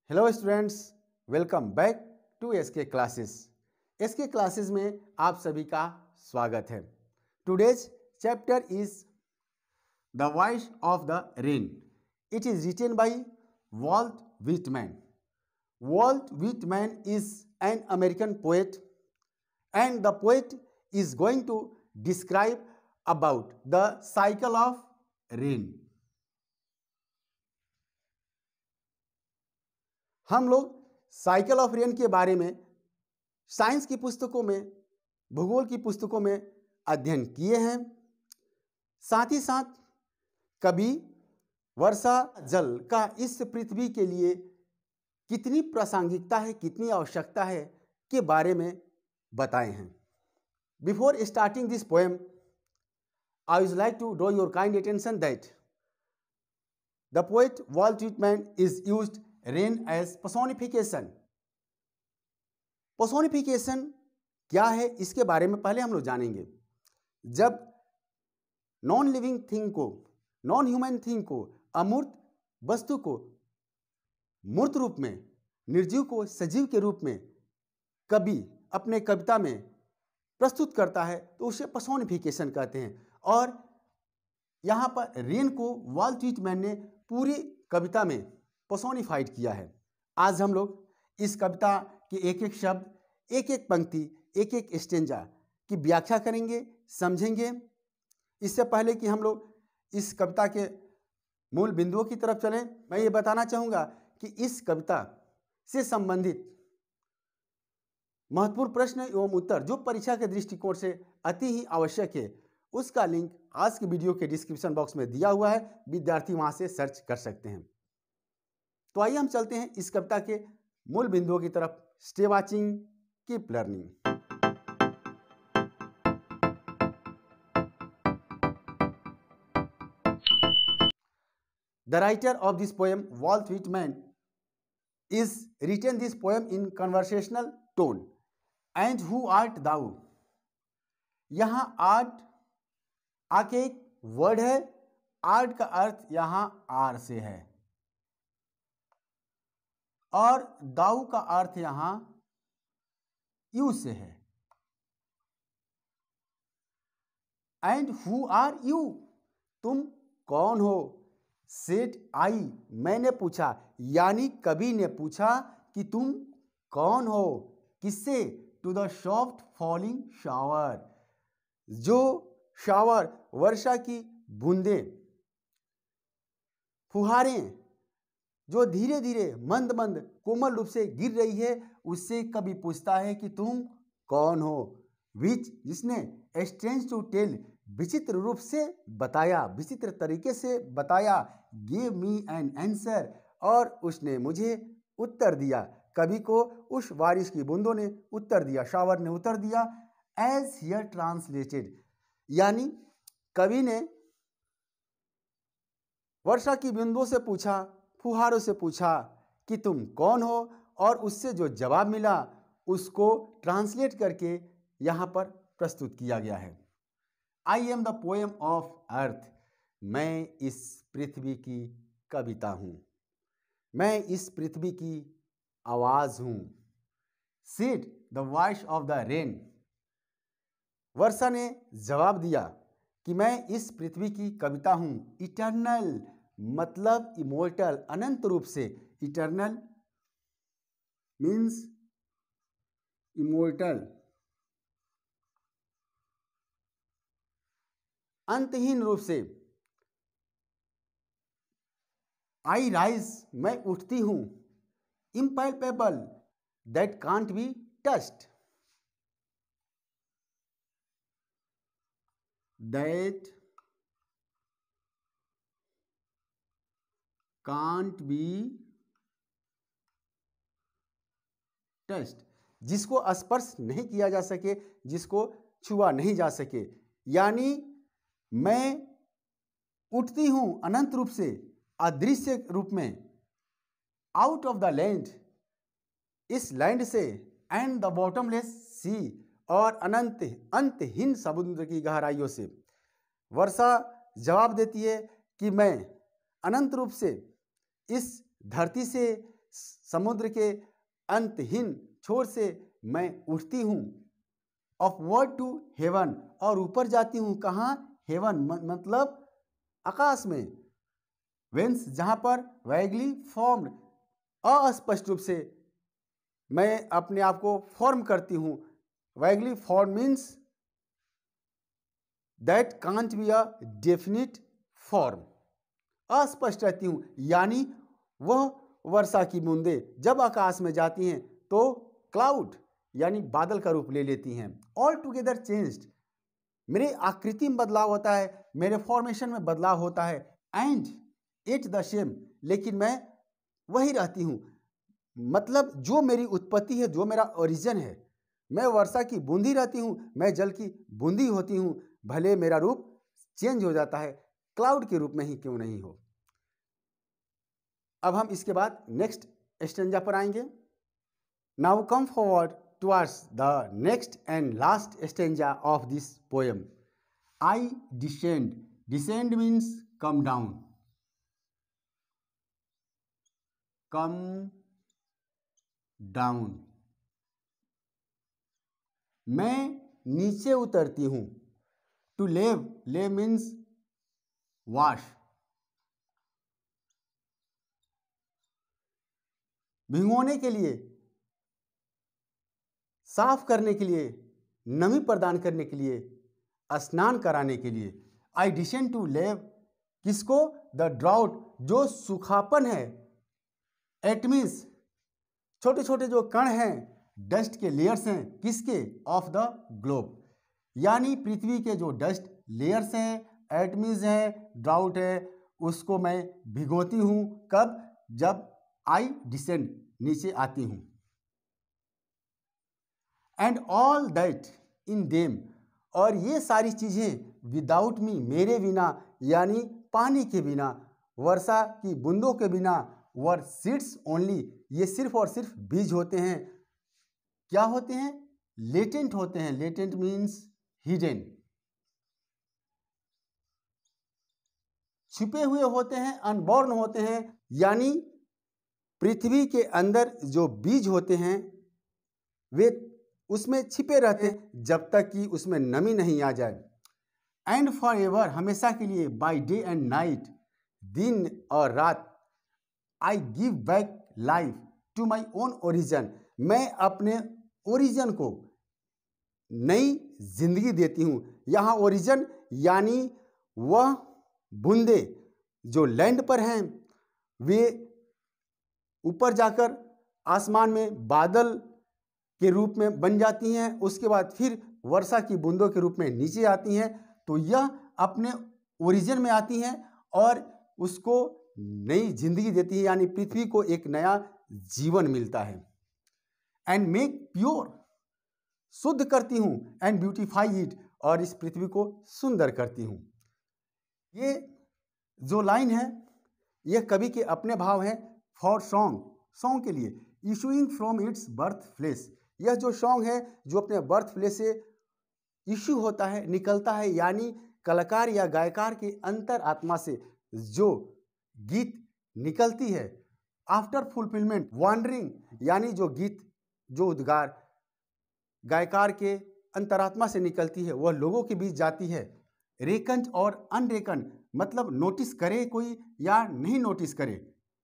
Hello students, welcome back to SK classes. SK classes में आप सभी का स्वागत है। Today's chapter is the voice of the rain. It is written by Walt Whitman. Walt Whitman is an American poet and the poet is going to describe about the cycle of rain. हम लोग cycle of rain के बारे में science की पुस्तकों में, भूगोल की पुस्तकों में अध्ययन किए हैं। साथ ही साथ कभी वर्षा जल का इस पृथ्वी के लिए कितनी प्रासंगिकता है, कितनी आवश्यकता है के बारे में बताए हैं। Before starting this poem, I would like to draw your kind attention that the poet Walt Whitman is used rain as personification. Personification क्या है इसके बारे में पहले हम लोग जानेंगे। जब नॉन लिविंग थिंग को, नॉन ह्यूमन थिंग को, अमूर्त वस्तु को मूर्त रूप में, निर्जीव को सजीव के रूप में कवि अपने कविता में प्रस्तुत करता है तो उसे पर्सोनिफिकेशन कहते हैं। और यहाँ पर रेन को वॉल्ट व्हिटमैन ने पूरी कविता में पर्सोनिफाइड किया है। आज हम लोग इस कविता के एक एक शब्द, एक एक पंक्ति, एक एक स्टेंजा की व्याख्या करेंगे, समझेंगे। इससे पहले कि हम लोग इस कविता के मूल बिंदुओं की तरफ चलें, मैं ये बताना चाहूँगा कि इस कविता से संबंधित महत्वपूर्ण प्रश्न एवं उत्तर जो परीक्षा के दृष्टिकोण से अति ही आवश्यक है, उसका लिंक आज के वीडियो के डिस्क्रिप्शन बॉक्स में दिया हुआ है। विद्यार्थी वहां से सर्च कर सकते हैं। तो आइए हम चलते हैं इस कविता के मूल बिंदुओं की तरफ। Stay watching, keep learning. The writer of this poem, Walt Whitman, is written this poem in conversational tone. And who art thou? यहां आर्ट आके एक वर्ड है। आर्ट का अर्थ यहां आर से है और दाऊ का अर्थ यहां यू से है। And who are you? तुम कौन हो? सेड आई, मैंने पूछा, यानी कवि ने पूछा कि तुम कौन हो। किससे? To the soft falling shower, जो शावर वर्षा की बूंदें, फुहारें जो धीरे धीरे मंद मंद कोमल रूप से गिर रही है, उससे कभी पूछता है कि तुम कौन हो। विच, जिसने स्ट्रेंज टू टेल, विचित्र रूप से बताया, विचित्र तरीके से बताया। गिव मी एन आंसर, और उसने मुझे उत्तर दिया। कवि को उस बारिश की बूंदों ने उत्तर दिया, शावर ने उत्तर दिया। एज हियर ट्रांसलेटेड, यानी कवि ने वर्षा की बूंदों से पूछा, फुहारों से पूछा कि तुम कौन हो, और उससे जो जवाब मिला उसको ट्रांसलेट करके यहाँ पर प्रस्तुत किया गया है। I am the poem of earth, मैं इस पृथ्वी की कविता हूँ, मैं इस पृथ्वी की आवाज हूँ। Said the voice of the rain, वर्षा ने जवाब दिया कि मैं इस पृथ्वी की कविता हूँ। इटर्नल मतलब इमोर्टल, अनंत रूप से। इटर्नल मीन्स इमोर्टल, अंतहीन रूप से। आई राइज, मैं उठती हूं। Impalpable, that can't be touched, that can't be touched, जिसको स्पर्श नहीं किया जा सके, जिसको छुआ नहीं जा सके। यानी मैं उठती हूं अनंत रूप से, अदृश्य रूप में। आउट ऑफ द लैंड, इस लैंड से। एंड द बॉटमलेस सी, और अनंत अंतहीन समुद्र की गहराइयों से। वर्षा जवाब देती है कि मैं अनंत रूप से इस धरती से, समुद्र के अंतहीन छोर से मैं उठती हूँ। अपवर्ड टू हेवन, और ऊपर जाती हूँ। कहाँ? हेवन मतलब आकाश में। वेंस, जहाँ पर वैगली फॉर्म्ड, अस्पष्ट रूप से मैं अपने आप को फॉर्म करती हूँ। Vaguely form means that can't be a definite form. अस्पष्ट रहती हूँ, यानी वह वर्षा की बूंदें जब आकाश में जाती हैं तो क्लाउड यानी बादल का रूप ले लेती हैं। ऑल टुगेदर चेंज्ड, मेरे आकृति में बदलाव होता है, मेरे फॉर्मेशन में बदलाव होता है। एंड इट द सेम, लेकिन मैं वही रहती हूँ। मतलब जो मेरी उत्पत्ति है, जो मेरा ओरिजिन है, मैं वर्षा की बूंदी रहती हूँ, मैं जल की बूंदी होती हूँ, भले मेरा रूप चेंज हो जाता है, क्लाउड के रूप में ही क्यों नहीं हो। अब हम इसके बाद नेक्स्ट स्टेंजा पर आएंगे। Now come forward towards the next and last stanza of this poem. I descend, descend means come down, come down. मैं नीचे उतरती हूँ। टू लेव, लेव मीन्स वॉश। भिगोने के लिए, साफ करने के लिए, नमी प्रदान करने के लिए, स्नान कराने के लिए। आई डिसेंड टू लेव, किसको? द ड्राउट, जो सूखापन है। एटमीज, छोटे छोटे जो कण हैं, डस्ट के लेयर्स हैं, किसके? ऑफ द ग्लोब, यानी पृथ्वी के जो डस्ट लेयर्स हैं, एटमीज हैं, ड्राउट है, उसको मैं भिगोती हूँ। कब? जब आई डिसेंड, नीचे आती हूँ। And all that in them, और ये सारी चीज़ें विदाउट मी, मेरे बिना, यानी पानी के बिना, वर्षा की बूंदों के बिना। वर सीड्स ओनली, ये सिर्फ और सिर्फ बीज होते हैं। क्या होते हैं? लेटेंट होते हैं। लेटेंट मीन्स हिडन, छिपे हुए होते हैं, अनबॉर्न होते हैं, यानी पृथ्वी के अंदर जो बीज होते हैं वे उसमें छिपे रहते हैं जब तक कि उसमें नमी नहीं आ जाए। एंड फॉर एवर, हमेशा के लिए। बाय डे एंड नाइट, दिन और रात। I give back life to my own origin, मैं अपने ओरिजिन को नई जिंदगी देती हूँ। यहाँ ओरिजिन यानी वह बूंदे जो लैंड पर हैं, वे ऊपर जाकर आसमान में बादल के रूप में बन जाती हैं, उसके बाद फिर वर्षा की बूंदों के रूप में नीचे आती हैं। तो यह अपने ओरिजिन में आती हैं और उसको नई जिंदगी देती है, यानी पृथ्वी को एक नया जीवन मिलता है। एंड मेक प्योर, शुद्ध करती हूँ। एंड ब्यूटीफाई इट, और इस पृथ्वी को सुंदर करती हूँ। ये जो लाइन है यह कवि के अपने भाव हैं। फॉर सॉन्ग, सॉन्ग के लिए। Issuing from its birth place, यह जो सॉन्ग है जो अपने बर्थ प्लेस से इशू होता है, निकलता है, यानी कलाकार या गायकार के अंतर आत्मा से जो गीत निकलती है। आफ्टर फुलफिलमेंट, वॉन्डरिंग, यानी जो गीत, जो उद्गार गायकार के अंतरात्मा से निकलती है वह लोगों के बीच जाती है। रेकन्ड और अनरेकन्ड, मतलब नोटिस करे कोई या नहीं नोटिस करे।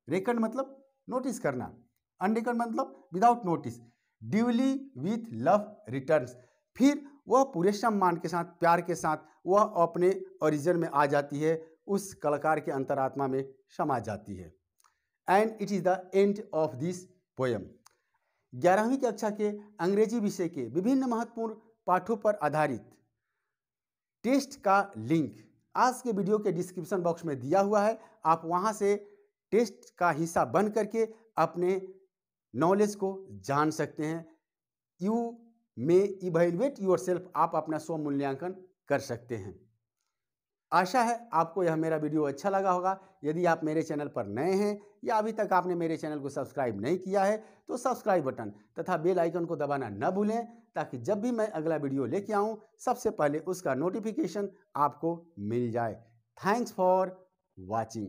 रेकन्ड मतलब नोटिस करना, अनरेकन्ड मतलब without notice. Duly with love returns, फिर वह पूरे सम्मान के साथ, प्यार के साथ वह अपने ओरिजिन में आ जाती है, उस कलाकार के अंतरात्मा में समा जाती है। And it is the end of this poem. 11वीं कक्षा के अंग्रेजी विषय के विभिन्न महत्वपूर्ण पाठों पर आधारित टेस्ट का लिंक आज के वीडियो के डिस्क्रिप्शन बॉक्स में दिया हुआ है। आप वहां से टेस्ट का हिस्सा बन करके अपने नॉलेज को जान सकते हैं। यू मे इवैल्यूएट योरसेल्फ, आप अपना स्व मूल्यांकन कर सकते हैं। आशा है आपको यह मेरा वीडियो अच्छा लगा होगा। यदि आप मेरे चैनल पर नए हैं या अभी तक आपने मेरे चैनल को सब्सक्राइब नहीं किया है तो सब्सक्राइब बटन तथा बेल आइकन को दबाना न भूलें, ताकि जब भी मैं अगला वीडियो लेके आऊँ सबसे पहले उसका नोटिफिकेशन आपको मिल जाए। Thanks for watching.